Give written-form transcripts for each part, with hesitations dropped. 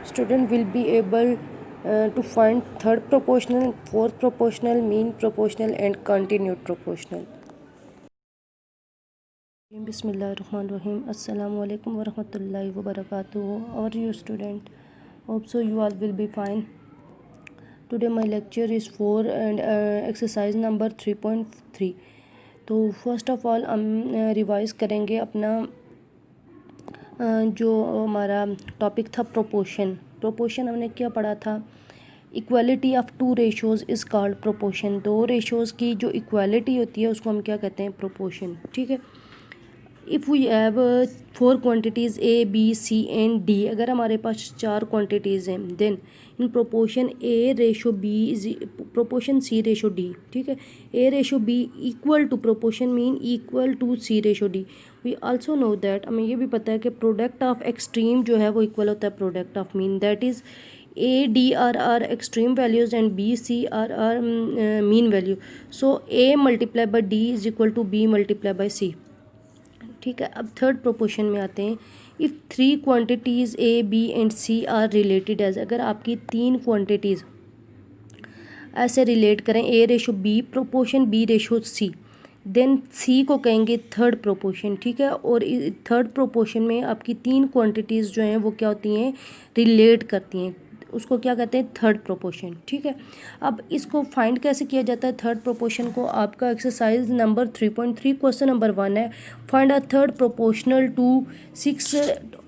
student will be able to find third proportional, fourth proportional, mean proportional and continued proportional. Bismillahirrahmanirrahim. Assalamu alaikum warahmatullahi wabarakatuh. How are you student? Hope so you all will be fine. Today my lecture is 4 and exercise number 3.3. तो first of all हम revise करेंगे अपना जो हमारा topic था proportion हमने क्या पढ़ा था। Equality of two ratios is called proportion. दो रेशोज़ की जो इक्वालिटी होती है उसको हम क्या कहते हैं, प्रोपोर्शन। ठीक है। If we have 4 quantities A B C and D, अगर हमारे पास 4 क्वांटिटीज़ हैं, then in proportion A ratio B is proportion C ratio D. ठीक है। A ratio B equal to proportion mean equal to C ratio D. We also know that, हमें ये भी पता है कि प्रोडक्ट ऑफ एक्सट्रीम जो है वो इक्वल होता है product of mean. That is A D are extreme values and B C are mean value. So A multiply by D is equal to B multiply by C. ठीक है। अब third proportion में आते हैं। If 3 quantities A B and C are related as, अगर आपकी 3 quantities ऐसे relate करें, A ratio B proportion B ratio C, then C को कहेंगे थर्ड प्रोपोर्शन। ठीक है। और थर्ड प्रोपोर्शन में आपकी 3 क्वांटिटीज़ जो हैं वो क्या होती हैं, रिलेट करती हैं, उसको क्या कहते हैं, थर्ड प्रोपोर्शन। ठीक है। अब इसको फाइंड कैसे किया जाता है थर्ड प्रोपोर्शन को, आपका एक्सरसाइज नंबर 3.3 क्वेश्चन नंबर 1 है, find a third proportional to 6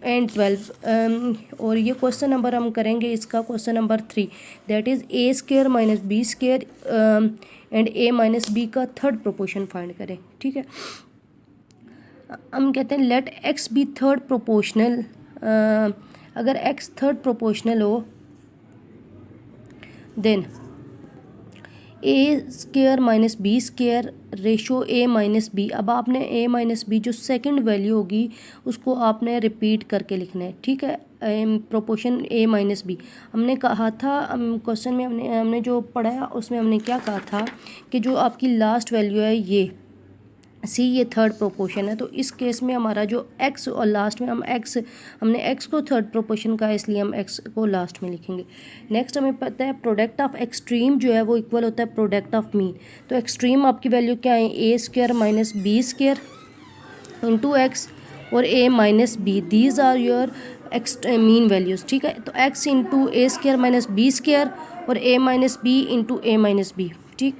and 12। और ये क्वेश्चन नंबर हम करेंगे इसका question number 3, that is a square minus B square and a minus b का थर्ड प्रोपोर्शन फाइंड करें। ठीक है। हम कहते हैं let x be third proportional. अगर एक्स थर्ड प्रोपोर्शनल हो then a square minus B square ratio a minus b. अब आपने ए माइनस बी जो सेकंड वैल्यू होगी उसको आपने रिपीट करके लिखना है। ठीक है। प्रोपोर्शन ए माइनस बी हमने कहा था क्वेश्चन में, हमने जो पढ़ा उसमें हमने क्या कहा था कि जो आपकी लास्ट वैल्यू है ये सी, ये थर्ड प्रोपोर्शन है। तो इस केस में हमारा जो एक्स और लास्ट में हमने एक्स को थर्ड प्रोपोर्शन का, इसलिए हम एक्स को लास्ट में लिखेंगे। नेक्स्ट हमें पता है प्रोडक्ट ऑफ एक्सट्रीम जो है वो इक्वल होता है प्रोडक्ट ऑफ मीन। तो एक्सट्रीम आपकी वैल्यू क्या है, A square minus B square into X और A minus B, these are your mean values. ठीक है। तो X into A square minus B square और A minus B into A minus B. ठीक।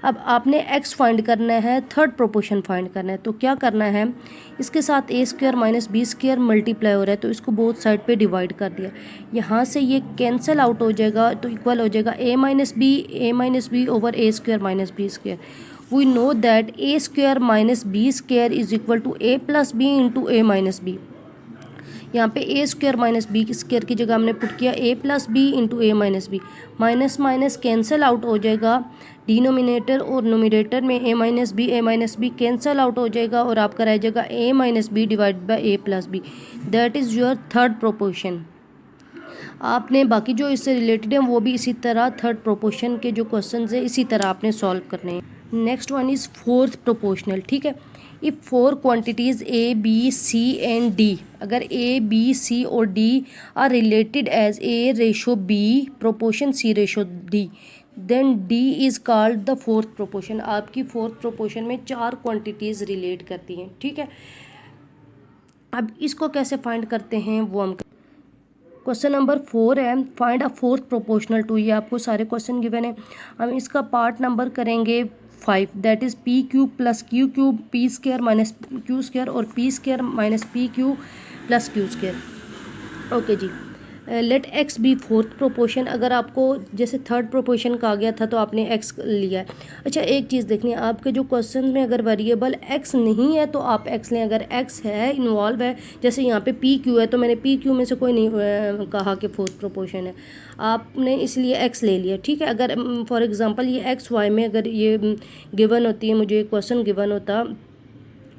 अब आपने x फाइंड करना है, थर्ड प्रोपोर्शन फाइंड करना है, तो क्या करना है, इसके साथ A square minus B square multiply हो रहा है तो इसको बोथ साइड पे डिवाइड कर दिया। यहाँ से ये कैंसिल आउट हो जाएगा तो इक्वल हो जाएगा A minus B over A square minus B square. We know that A square minus B square is equal to A plus B into A minus B. यहाँ पे A square minus B square की जगह हमने put किया A plus B into A minus B. Minus minus cancel out हो जाएगा, denominator और numerator में A minus B cancel out हो जाएगा और आपका रह जाएगा A minus B divide by A plus B. That is your third proportion. आपने बाकी जो इससे रिलेटेड है वो भी इसी तरह थर्ड प्रोपोर्शन के जो क्वेश्चन है इसी तरह आपने सॉल्व करने हैं। Next one is fourth proportional. ठीक है। If 4 quantities A B C and D, अगर ए बी सी और d are related as A ratio B proportion C ratio d, then d is called the fourth proportion. आपकी fourth proportion में 4 quantities relate करती हैं। ठीक है। अब इसको कैसे फाइंड करते हैं वो हम क्वेश्चन नंबर 4 है, find a fourth proportional to. ये आपको सारे क्वेश्चन गिवन है। हम इसका पार्ट नंबर करेंगे 5, that is P cube plus Q cube P square minus Q square और P square minus P Q plus Q square. Okay ji. Let x be fourth proportion. अगर आपको जैसे थर्ड प्रोपोर्शन कहा गया था तो आपने एक्स लिया है। अच्छा एक चीज़ देखनी है, आपके जो क्वेश्चन में अगर वेरिएबल एक्स नहीं है तो आप एक्स लें, अगर एक्स है इन्वॉल्व है, जैसे यहाँ पे पी क्यू है तो मैंने पी क्यू में से कोई नहीं कहा कि फोर्थ प्रोपोर्शन है, आपने इसलिए एक्स ले लिया। ठीक है। अगर फॉर एग्जांपल ये एक्स वाई में अगर ये गिवन होती है, मुझे क्वेश्चन गिवन होता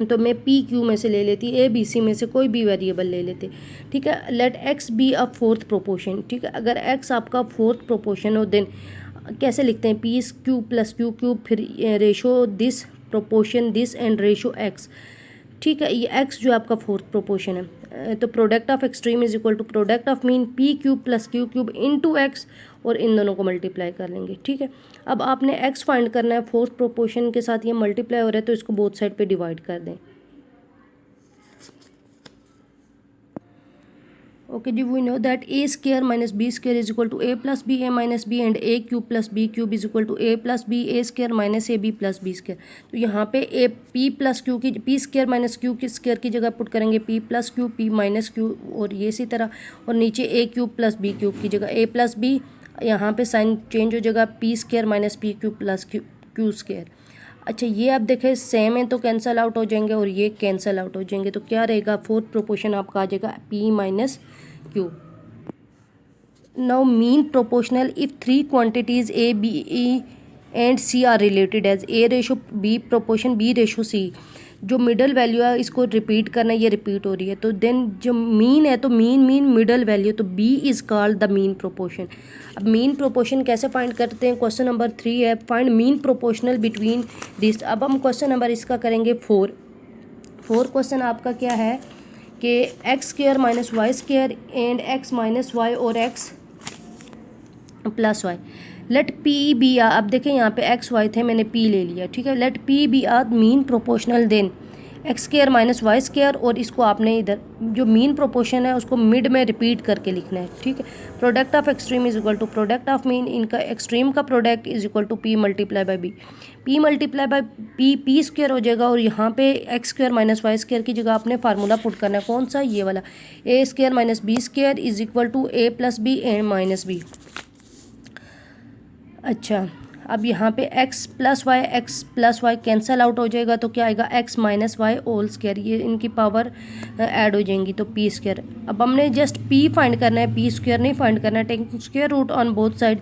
तो मैं पी क्यू में से ले लेती, ए बी सी में से कोई भी वेरिएबल ले लेते। ठीक है। Let x be a fourth proportion. ठीक है। अगर एक्स आपका फोर्थ प्रोपोर्शन हो देन कैसे लिखते हैं, P Q plus Q cube फिर ratio this proportion this and ratio X. ठीक है, ये एक्स जो आपका फोर्थ प्रोपोर्शन है, तो product of extreme is equal to product of mean p cube plus Q cube into x, और इन दोनों को मल्टीप्लाई कर लेंगे। ठीक है, अब आपने एक्स फाइंड करना है, फोर्थ प्रोपोर्शन के साथ ये मल्टीप्लाई हो रहा है तो इसको बोथ साइड पे डिवाइड कर दें। ओके जी, we know that A square minus B square is equal to A plus b a minus b and a cube plus b cube is equal to A plus b a square minus a b plus b square. तो यहाँ पे a p plus q की p square minus q की square की जगह put करेंगे p plus q p minus q, और ये इसी तरह, और नीचे ए क्यूब प्लस बी क्यूब की जगह ए प्लस बी, यहाँ पे साइन चेंज हो जाएगा P square minus P cube plus Q square. अच्छा, ये आप देखें सेम है तो कैंसिल आउट हो जाएंगे और ये कैंसिल आउट हो जाएंगे, तो क्या रहेगा, फोर्थ प्रोपोर्शन आपका आ जाएगा P minus Q. Now mean proportional if three quantities A, B, E and C are related as A ratio B proportion B ratio C। जो मिडल वैल्यू है इसको रिपीट करना है, ये रिपीट हो रही है, तो देन जो मीन है तो मीन मिडल वैल्यू, तो B is called the mean proportion. अब मीन प्रोपोर्शन कैसे फाइंड करते हैं, क्वेश्चन नंबर 3 है, find mean proportional between this. अब हम क्वेश्चन नंबर इसका करेंगे 4 क्वेश्चन आपका क्या है कि X square minus Y square and X minus Y और X plus Y, let P be आ, अब देखें यहाँ पे एक्स वाई थे, मैंने पी ले लिया। ठीक है, let P be our mean proportional then x square minus Y square, और इसको आपने इधर जो मीन प्रोपोर्शन है उसको मिड में रिपीट करके लिखना है। ठीक है, product of extreme is equal to product of mean, इनका एक्सट्रीम का product is equal to p multiply by b, p multiply by p square हो जाएगा, और यहाँ पे x square minus Y square की जगह आपने फार्मूला पुट करना है, कौन सा, ये वाला, A square minus B square is equal to A plus B and minus B. अच्छा, अब यहाँ पे x plus Y cancel out हो जाएगा, तो क्या आएगा, x minus Y whole square, ये इनकी पावर ऐड हो जाएंगी तो p स्क्वायर। अब हमने जस्ट p फाइंड करना है, p स्क्वायर नहीं फाइंड करना है, taking square root on both side.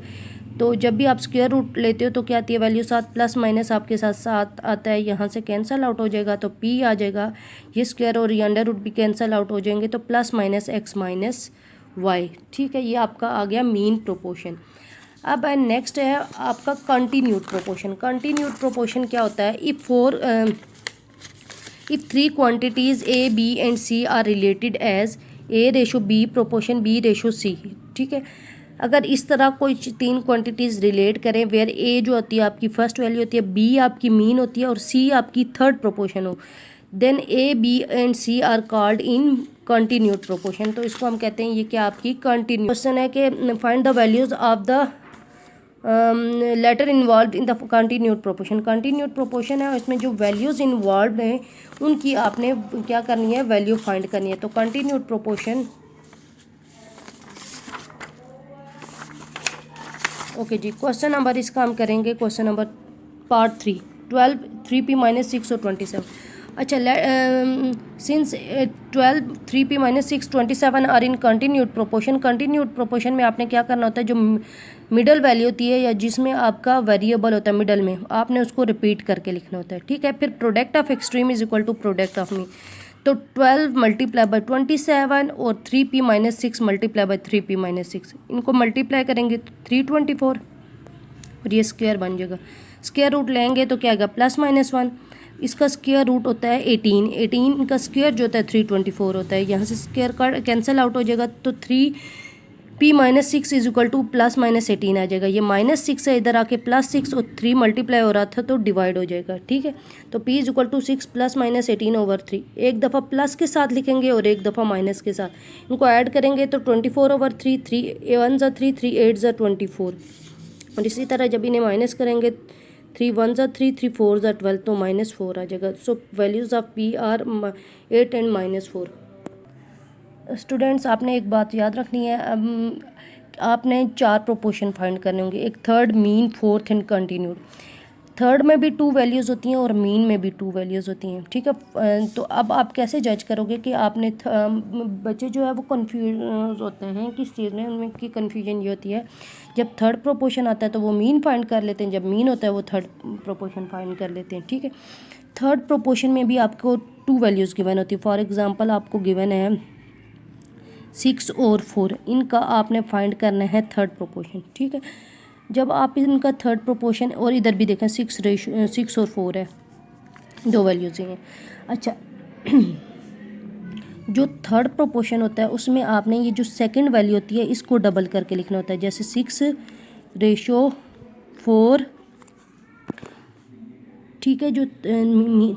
तो जब भी आप स्क्वायर रूट लेते हो तो क्या आती है वैल्यू, साथ प्लस माइनस आपके साथ साथ आता है, यहाँ से कैंसल आउट हो जाएगा तो p आ जाएगा, ये स्क्वायर और ये अंडर रूट भी कैंसल आउट हो जाएंगे, तो plus minus x minus y. ठीक है, ये आपका आ गया मीन प्रोपोर्शन। अब नेक्स्ट है आपका कंटिन्यूड प्रोपोर्शन। कंटिन्यूड प्रोपोर्शन क्या होता है, if three quantities A B and C are related as A ratio B proportion B ratio C. ठीक है, अगर इस तरह कोई 3 क्वांटिटीज़ रिलेट करें वेयर ए जो होती है आपकी फर्स्ट वैल्यू होती है, बी आपकी मीन होती है और सी आपकी थर्ड प्रोपोर्शन हो, then a B and C are called in continued proportion. तो इसको हम कहते हैं ये क्या आपकी कंटिन्यू। क्वेश्चन है कि find the values of the letter involve in the continued proportion. Continued proportion है और इसमें जो वैल्यूज़ इन्वॉल्व हैं उनकी आपने क्या करनी है, वैल्यू फाइंड करनी है। तो कंटिन्यूड प्रोपोर्शन, ओके जी, क्वेश्चन नंबर इसका हम करेंगे question number part 3, 12 3p minus 6 और 27। अच्छा, since 12 3p minus 6 27 are in continued proportion. Continued proportion में आपने क्या करना होता है, जो मिडल वैल्यू होती है या जिसमें आपका वेरिएबल होता है मिडल में, आपने उसको रिपीट करके लिखना होता है। ठीक है, फिर product of extreme is equal to product of mean, तो 12 मल्टीप्लाई बाई 27 और 3p minus 6 multiply by 3p minus 6, इनको मल्टीप्लाई करेंगे तो 324 और ये स्क्वायर बन जाएगा। स्क्वायर रूट लेंगे तो क्या आएगा, प्लस माइनस 1, इसका स्क्वायर रूट होता है 18 का स्क्वायर जो होता है 324 होता है, यहाँ से स्क्वायर का कैंसिल आउट हो जाएगा, तो 3p minus 6 is equal two plus minus 18 आ जाएगा। ये माइनस 6 है इधर आके प्लस 6 और 3 मल्टीप्लाई हो रहा था तो डिवाइड हो जाएगा। ठीक है, तो p is equal to 6 plus minus 18 over 3, एक दफ़ा प्लस के साथ लिखेंगे और एक दफ़ा माइनस के साथ, इनको ऐड करेंगे तो 24 ओवर 3, 3 1 ज़ा 3, 3 8 ज़ा 24, और इसी तरह जब इन्हें माइनस करेंगे 3 1 ज़ा 3, 3 4 ज़ा 12, तो माइनस 4 आ जाएगा। So values of p are 8 and minus 4। Students, आपने एक बात याद रखनी है, आपने 4 प्रोपोर्शन फाइंड करने होंगे, एक third, mean, fourth and continued. Third में भी 2 वैल्यूज़ होती हैं और मीन में भी 2 वैल्यूज़ होती हैं। ठीक है, तो अब आप कैसे जज करोगे कि आपने बच्चे जो है वो कन्फ्यूज होते हैं किस चीज़ में, उनमें की कन्फ्यूजन ये होती है, जब थर्ड प्रोपोर्शन आता है तो वो मीन फाइंड कर लेते हैं, जब मीन होता है वो थर्ड प्रोपोर्शन फाइंड कर लेते हैं। ठीक है, थर्ड प्रोपोर्शन में भी आपको 2 वैल्यूज़ गिवन होती है। फॉर एग्ज़ाम्पल आपको गिवन है 6 और 4, इनका आपने फाइंड करना है थर्ड प्रोपोर्शन। ठीक है, जब आप इनका थर्ड प्रोपोर्शन, और इधर भी देखें 6 और 4 है, 2 वैल्यूज़ ही हैं। अच्छा, जो थर्ड प्रोपोर्शन होता है उसमें आपने ये जो सेकंड वैल्यू होती है इसको डबल करके लिखना होता है, जैसे 6:4। ठीक है, जो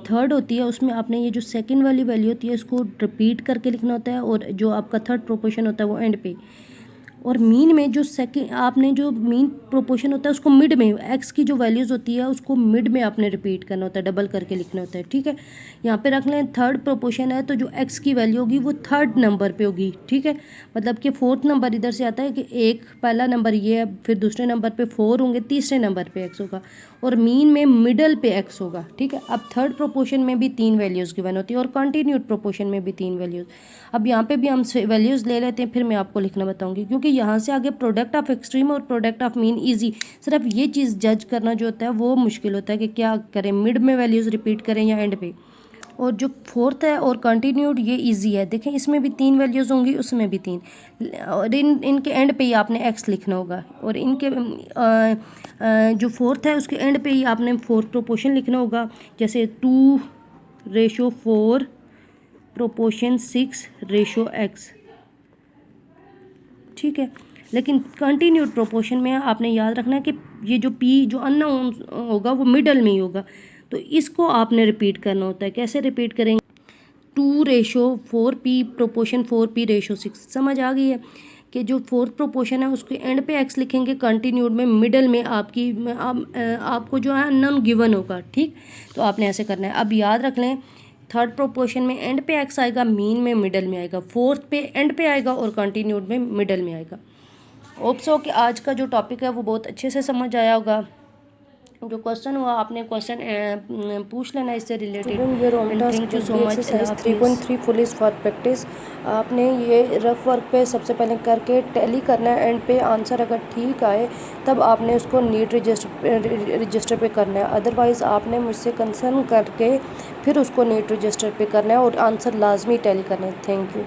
थर्ड होती है उसमें आपने ये जो सेकंड वाली वैल्यू होती है इसको रिपीट करके लिखना होता है, और जो आपका थर्ड प्रोपोर्शन होता है वो एंड पे। और मीन में जो सेकंड आपने जो मीन प्रोपोर्शन होता है उसको मिड में, एक्स की जो वैल्यूज़ होती है उसको मिड में आपने रिपीट करना होता है, डबल करके लिखना होता है। ठीक है, यहाँ पे रख लें थर्ड प्रोपोर्शन है तो जो एक्स की वैल्यू होगी वो थर्ड नंबर पे होगी। ठीक है, मतलब कि फोर्थ नंबर इधर से आता है कि एक पहला नंबर ये है, फिर दूसरे नंबर पे 4 होंगे, तीसरे नंबर पे एक्स होगा, और मीन में मिडल पे एक्स होगा। ठीक है, अब थर्ड प्रोपोर्शन में भी 3 वैल्यूज़ गिवन होती है और कंटिन्यूड प्रोपोर्शन में भी 3 वैल्यूज़। अब यहाँ पे भी हम वैल्यूज़ ले लेते हैं, फिर मैं आपको लिखना बताऊंगी, क्योंकि यहाँ से आगे प्रोडक्ट ऑफ एक्सट्रीम और प्रोडक्ट ऑफ मीन इजी। सिर्फ ये चीज़ जज करना जो होता है वो मुश्किल होता है कि क्या करें, मिड में वैल्यूज़ रिपीट करें या एंड पे। और जो फोर्थ है और कंटिन्यूड ये इजी है, देखें इसमें भी 3 वैल्यूज़ होंगी, उसमें भी 3, और इनके एंड पे ही आपने एक्स लिखना होगा, और इनके जो फोर्थ है उसके एंड पे ही आपने फोर्थ प्रोपोर्शन लिखना होगा, जैसे 2:4 प्रोपोर्शन 6:x। ठीक है, लेकिन कंटिन्यूड प्रोपोर्शन में आपने याद रखना है कि ये जो p जो अननोन होगा वो मिडल में ही होगा, तो इसको आपने रिपीट करना होता है। कैसे रिपीट करेंगे? 2:4p proportion 4p/6। समझ आ गई है कि जो फोर्थ प्रोपोर्शन है उसके एंड पे x लिखेंगे, कंटिन्यूड में मिडल में आपको जो है अननोन गिवन होगा। ठीक, तो आपने ऐसे करना है। अब याद रख लें, थर्ड प्रोपोर्शन में एंड पे x आएगा, मीन में मिडल में आएगा, फोर्थ पे एंड पे आएगा और कंटिन्यूड में मिडल में आएगा। होप सो कि आज का जो टॉपिक है वो बहुत अच्छे से समझ आया होगा। जो क्वेश्चन हुआ आपने क्वेश्चन पूछ लेना इससे related. Thank you so much. 3.3 full is for practice. आपने ये रफ वर्क पे सबसे पहले करके टैली करना है, एंड पे आंसर अगर ठीक आए तब आपने उसको नीट रजिस्टर पे करना है, अदरवाइज़ आपने मुझसे कंसर्न करके फिर उसको नीट रजिस्टर पे करना है और आंसर लाजमी टैली करना है। Thank you.